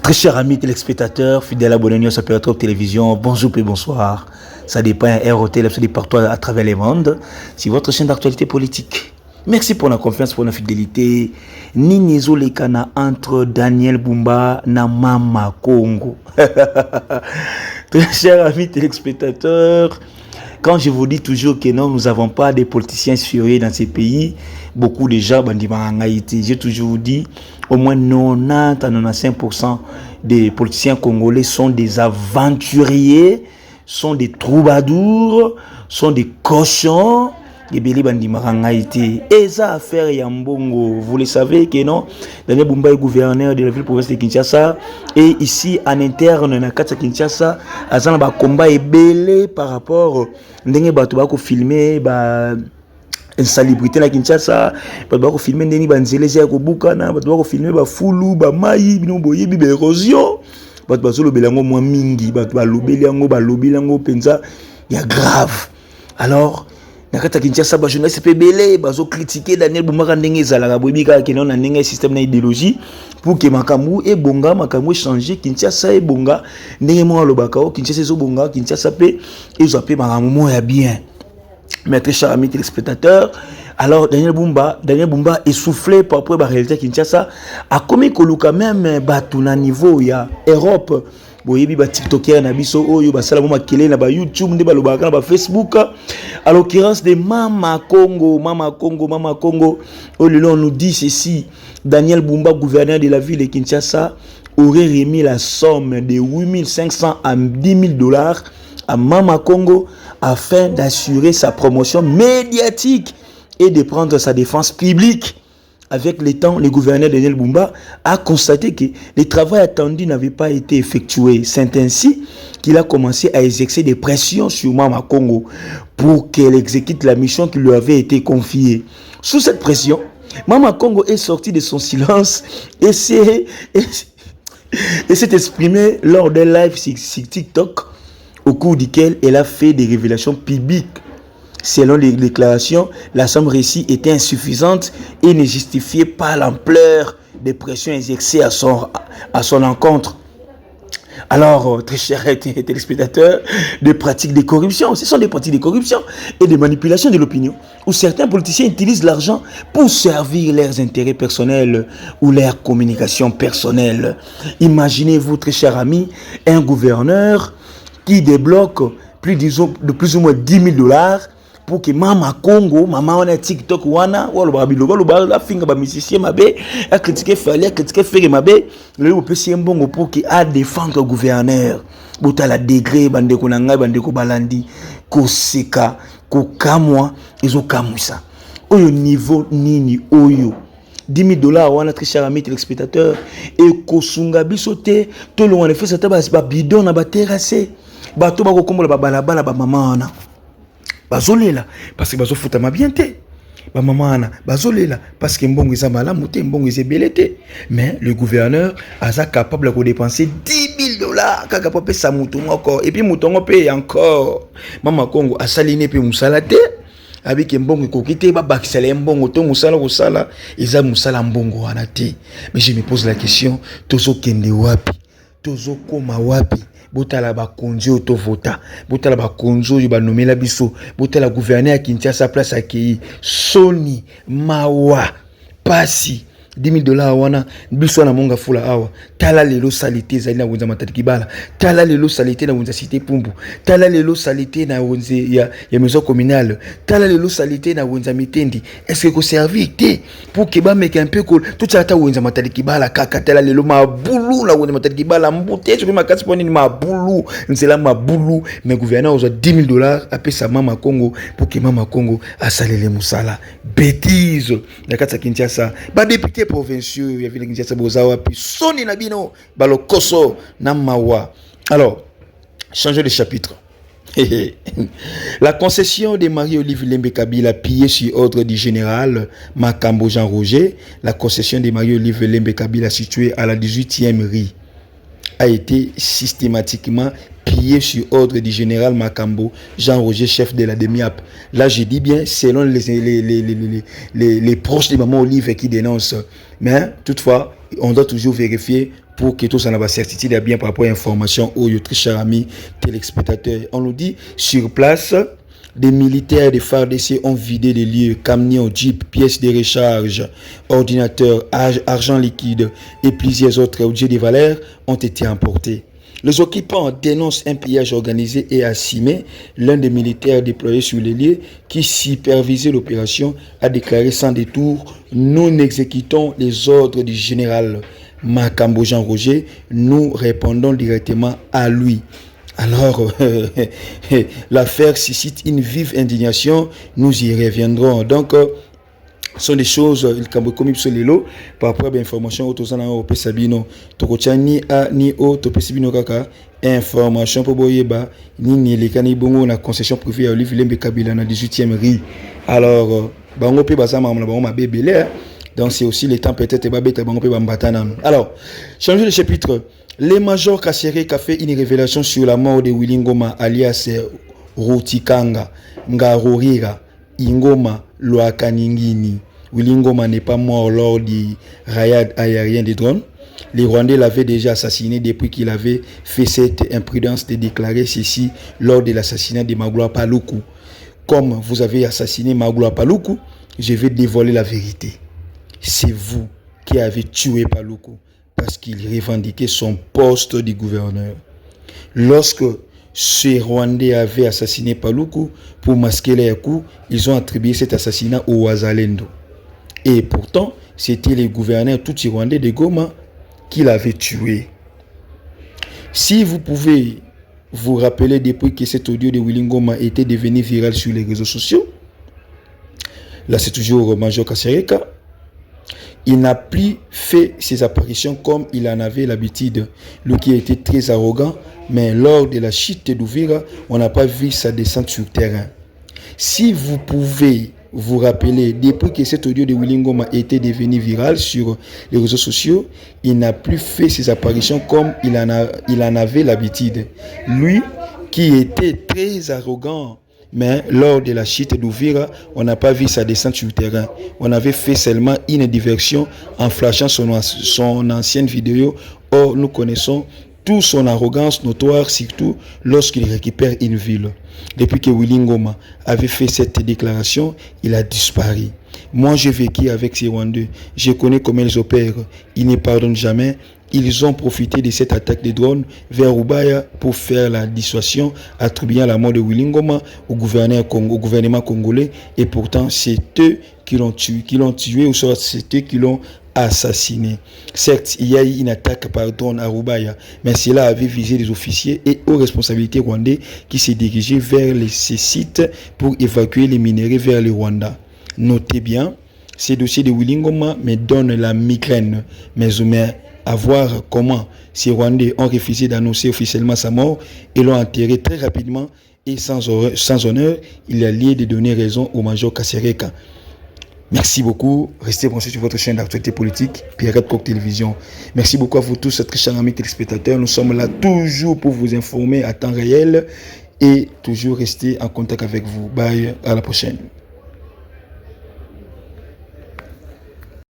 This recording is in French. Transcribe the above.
Très chers amis téléspectateurs, fidèles abonnés à Opérateur Télévision, bonjour et bonsoir. Ça dépend ROT, absolument partout à travers le monde. C'est votre chaîne d'actualité politique. Merci pour la confiance, pour la fidélité. Nini Zolekana entre Daniel Bumba et Mama Congo. Très chers amis téléspectateurs, quand je vous dis toujours que non, nous n'avons pas de politiciens furieux dans ces pays, beaucoup de gens, j'ai toujours dit, au moins 90 à 95% des politiciens congolais sont des aventuriers, sont des troubadours, sont des cochons. Et ça affaire Yambongo, vous le savez que non, Daniel Bumba est gouverneur de la ville province de Kinshasa et ici en interne na kati Kinshasa, azana ba combat est belé par rapport ndenge bato ba ko filmer ba insalubrité na Kinshasa, bato ba ko filmer ndeni banzelezi ya ko bukana, bato ba ko filmer ba fulu ba mayi bino boye bi érosion, bato ba zolo belango mwa mingi, bato ba lobeli yango ba lobeli yango penza ya grave. Alors nakata Kinshasa ba journaliste pe belé bazo critiquer Daniel Bumba ndenge ezalaka boyebika ke non na ndenge système na idéologie pour que makambu e bonga makambu changer Kinshasa e bonga ndenge mo alobaka o Kinshasa ezo bonga Kinshasa pe ezo pe makambu ya bien. Mes très chers amis téléspectateurs, alors Daniel Bumba est soufflé par rapport à la réalité Kinshasa a commis koluka même batu na niveau ya Europe. Boyebi ba TikToker na biso oyo basala mo makele na ba YouTube nde balobaka na ba Facebook à l'occurrence de Mama Congo. Oh le on nous dit ceci: Daniel Bumba, gouverneur de la ville de Kinshasa, aurait remis la somme de 8500 à 10 000 $ à Mama Congo afin d'assurer sa promotion médiatique et de prendre sa défense publique. Avec le temps, le gouverneur Daniel Bumba a constaté que le travail attendu n'avait pas été effectué. C'est ainsi qu'il a commencé à exercer des pressions sur Mama Congo pour qu'elle exécute la mission qui lui avait été confiée. Sous cette pression, Mama Congo est sortie de son silence et s'est exprimée lors d'un live sur TikTok au cours duquel elle a fait des révélations publiques. Selon les déclarations, la somme récite était insuffisante et ne justifiait pas l'ampleur des pressions exercées à son encontre. Alors, très chers téléspectateurs, des pratiques de corruption, ce sont des pratiques de corruption et de manipulation de l'opinion, où certains politiciens utilisent l'argent pour servir leurs intérêts personnels ou leur communication personnelle. Imaginez-vous, très chers amis, un gouverneur qui débloque de plus ou moins 10 000 $ pour que Mama Congo, Mama wana TikTok wana, la finga ba musicien mabe, a critiqué Fali, a critiqué Ferry mabe, le peut si mbongo pour que a défendre le gouverneur. Bota la degré bande ko nanga bande ko balandi ko seka ko kamwa ezo kamusa. Oyo niveau nini oyo 10 000 $ wana très cher ami téléspectateur et ko sunga bisote to lo wana fait ça ba bidon na ba terrasse. Bato ba ko kombola ba balabala ba mama wana. Bazolela parce que bazofuta mabienté ba mamana bazolela parce que mbongo eza malamu te mbongo eza belete mais le gouverneur aza capable de dépenser 10 000 $ kaka pour pesa mutu moko et puis mutongo paye encore Mama Congo asaline pe musala te avec mbongo kokite ba bakisala mbongo to musala ko sala eza musala mbongo wana te. Mais je me pose la question, tozo kende wapi, tozo koma wapi? Botala ba konjo to vota, botala ba konjo yu ba nomela biso, botala gouverneur à Kinshasa place accueilli Sony Mawa Pasi 10 000 $ wana biso na monga fula awa tala lelo salité zali na wenza matati kibala, tala lelo salité na wenza cité Pumbu, tala lelo salité na wenza ya maison communale, tala lelo salité na wenza mitendi. Est-ce que ko servir te pour que ba meke un peu ko tout ça ta wenza matati kibala kaka tala lelo mabulu na wenza matati kibala mbute je makasi poni mabulu nzela mabulu. Mais gouverneur ozo 10 000 $ a pesa Mama Congo pour que Mama Congo asalele musala bêtise na kata Kinshasa ba député provinciaux, il y avait les Kinshasa puis Sony Nabino, Balokoso, Namawa. Alors, changer de chapitre. La concession de Marie-Olive Lembe Kabila pillée sur ordre du général Makambo Jean Roger, la concession de Marie-Olive Lembe Kabila située à la 18e rue a été systématiquement pillé sur ordre du général Makambo Jean Roger, chef de la DEMIAP. Là, je dis bien selon les proches de Maman Olive qui dénoncent. Mais toutefois, on doit toujours vérifier pour que tous en aient certitude et bien par rapport à l'information aux très chers amis téléspectateurs. On nous dit sur place, des militaires de FARDC ont vidé les lieux, camions, jeeps, pièces de recharge, ordinateurs, argent liquide et plusieurs autres objets de valeur ont été emportés. Les occupants dénoncent un pillage organisé et assumé. L'un des militaires déployés sur les lieux qui supervisait l'opération a déclaré sans détour: nous exécutons les ordres du général Makambo Jean Roger, nous répondons directement à lui. Alors, l'affaire suscite une vive indignation, nous y reviendrons. Donc, ce sont des choses comme Lelo par rapport à l'information autosana au Pesabino Tokochani a ni au Topesabino Kaka information pour Boyeba ni les canibongo na concession privée à Olivier Kabila na 18e rue. Alors bango pe bazama na bango mabebe là, donc c'est aussi le temps peut-être babeta bango pe bambatana. Alors changer de chapitre. Le major Kasereka a fait une révélation sur la mort de Willy Ngoma alias Rutikanga Ngarorira Ingoma Loakaningini. Willy Ngoma n'est pas mort lors du raid aérien des drones. Les Rwandais l'avaient déjà assassiné depuis qu'il avait fait cette imprudence de déclarer ceci lors de l'assassinat de Magloire Paluku. Comme vous avez assassiné Magloire Paluku, je vais dévoiler la vérité. C'est vous qui avez tué Paluku parce qu'il revendiquait son poste de gouverneur. Lorsque ces Rwandais avaient assassiné Paluku pour masquer leurs coups, ils ont attribué cet assassinat au Wazalendo. Et pourtant, c'était le gouverneur tout Rwandais de Goma qui l'avait tué. Si vous pouvez vous rappeler depuis que cet audio de Willy Ngoma était devenu viral sur les réseaux sociaux, là c'est toujours Major Kasereka, il n'a plus fait ses apparitions comme il en avait l'habitude. Lui qui était très arrogant, mais lors de la chute d'Ouvira, on n'a pas vu sa descente sur le terrain. Si vous pouvez vous rappeler, depuis que cet audio de Willy Ngoma était devenu viral sur les réseaux sociaux, il n'a plus fait ses apparitions comme il en avait l'habitude. Lui qui était très arrogant, mais lors de la chute d'Ouvira, on n'a pas vu sa descente sur le terrain. On avait fait seulement une diversion en flashant son ancienne vidéo. Or, nous connaissons toute son arrogance notoire, surtout lorsqu'il récupère une ville. Depuis que Willy Ngoma avait fait cette déclaration, il a disparu. Moi, j'ai vécu avec ces Rwandais. Je connais comment ils opèrent. Ils ne pardonnent jamais. Ils ont profité de cette attaque de drones vers Ubaya pour faire la dissuasion, attribuant la mort de Willy Ngoma au gouvernement congolais. Et pourtant, c'est eux qui l'ont tué, ou soit c'est eux qui l'ont assassiné. Certes, il y a eu une attaque par drone à Rubaya, mais cela avait visé les officiers et aux responsabilités rwandais qui se dirigeaient vers ces sites pour évacuer les minerais vers le Rwanda. Notez bien, ces dossiers de Willy Ngoma me donnent la migraine, mais à voir comment ces Rwandais ont refusé d'annoncer officiellement sa mort et l'ont enterré très rapidement et sans honneur. Il y a lieu de donner raison au major Kasereka. Merci beaucoup. Restez branchés sur votre chaîne d'actualité politique, Pierrette Coq Télévision. Merci beaucoup à vous tous, très chers amis téléspectateurs. Nous sommes là toujours pour vous informer à temps réel et toujours rester en contact avec vous. Bye, à la prochaine.